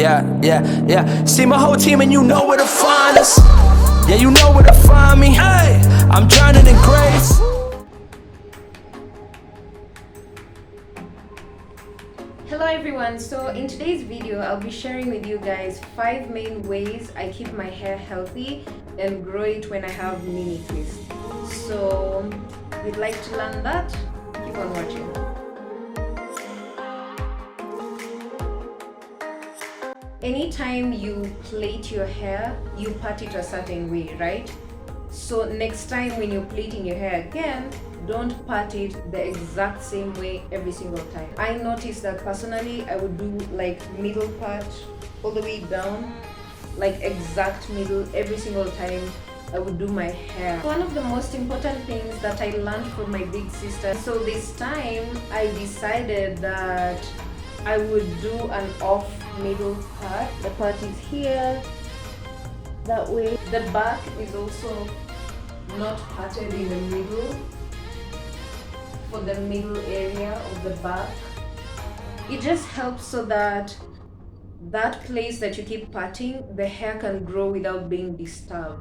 yeah. See my whole team and you know where to find us. Yeah, you know where to find me. Hey, I'm drowning in grace. Hello everyone, so in today's video I'll be sharing with you guys 5 main ways I keep my hair healthy and grow it when I have mini twists. So if you'd like to learn that, keep on watching. Anytime you plait your hair, you part it a certain way, right? So next time when you're plaiting your hair again, don't part it the exact same way every single time. I noticed that personally I would do like middle part all the way down, like exact middle every single time I would do my hair. One of the most important things that I learned from my big sister, so this time I decided that I would do an off middle part. The part is here, that way. The back is also not parted in the middle, for the middle area of the back. It just helps so that that place that you keep parting, the hair can grow without being disturbed.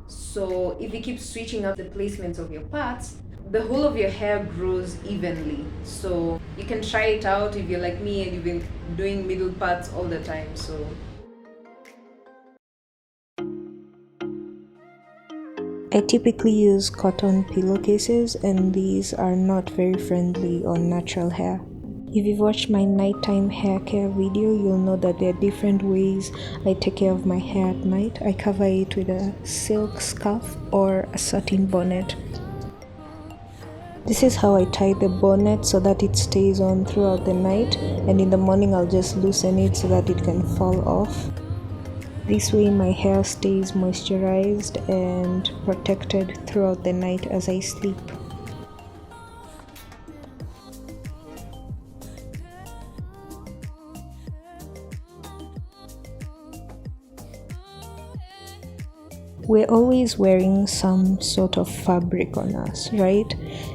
So if you keep switching up the placements of your parts, the whole of your hair grows evenly. So you can try it out if you're like me and you've been doing middle parts all the time. So I typically use cotton pillowcases, and these are not very friendly on natural hair. If you've watched my nighttime hair care video, you'll know that there are different ways I take care of my hair at night. I cover it with a silk scarf or a satin bonnet. This is how I tie the bonnet so that it stays on throughout the night, and in the morning I'll just loosen it so that it can fall off. This way my hair stays moisturized and protected throughout the night as I sleep. We're always wearing some sort of fabric on us, right?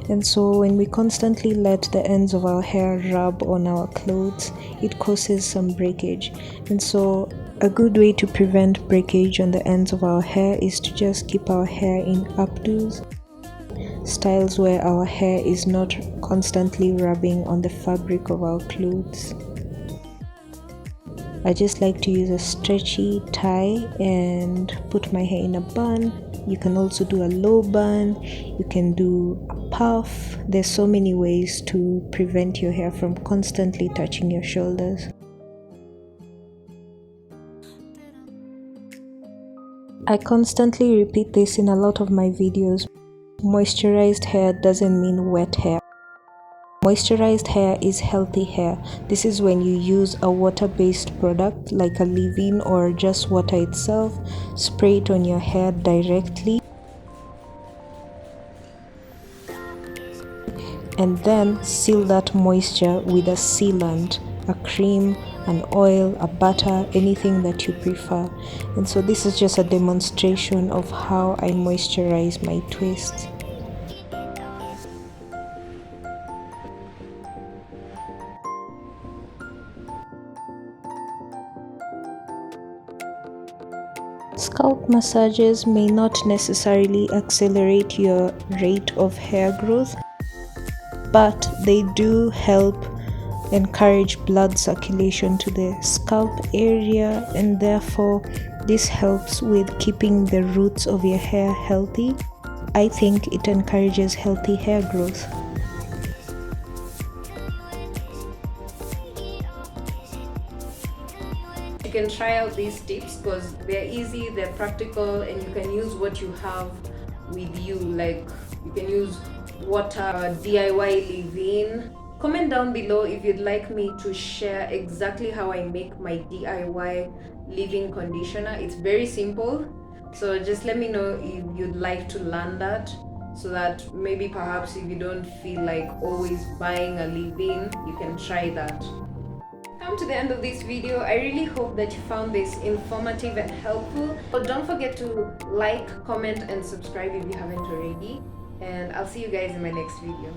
And so when we constantly let the ends of our hair rub on our clothes, it causes some breakage. And so a good way to prevent breakage on the ends of our hair is to just keep our hair in updos, styles where our hair is not constantly rubbing on the fabric of our clothes. I just like to use a stretchy tie and put my hair in a bun. You can also do a low bun, you can do a puff. There's so many ways to prevent your hair from constantly touching your shoulders. I constantly repeat this in a lot of my videos. Moisturized hair doesn't mean wet hair. Moisturized hair is healthy hair. This is when you use a water-based product like a leave-in or just water itself, spray it on your hair directly, and then seal that moisture with a sealant, a cream, an oil, a butter, anything that you prefer. And so this is just a demonstration of how I moisturize my twists. Scalp massages may not necessarily accelerate your rate of hair growth, but they do help encourage blood circulation to the scalp area, and therefore this helps with keeping the roots of your hair healthy. I think it encourages healthy hair growth. you can try out these tips because they're easy, they're practical, and you can use what you have with you. Like you can use water, DIY leave-in. Comment down below if you'd like me to share exactly how I make my DIY leave-in conditioner. It's very simple, so just let me know if you'd like to learn that, so that maybe perhaps if you don't feel like always buying a leave-in, you can try that. Come to the end of this video. I really hope that you found this informative and helpful. But don't forget to like, comment, and subscribe if you haven't already. And I'll see you guys in my next video.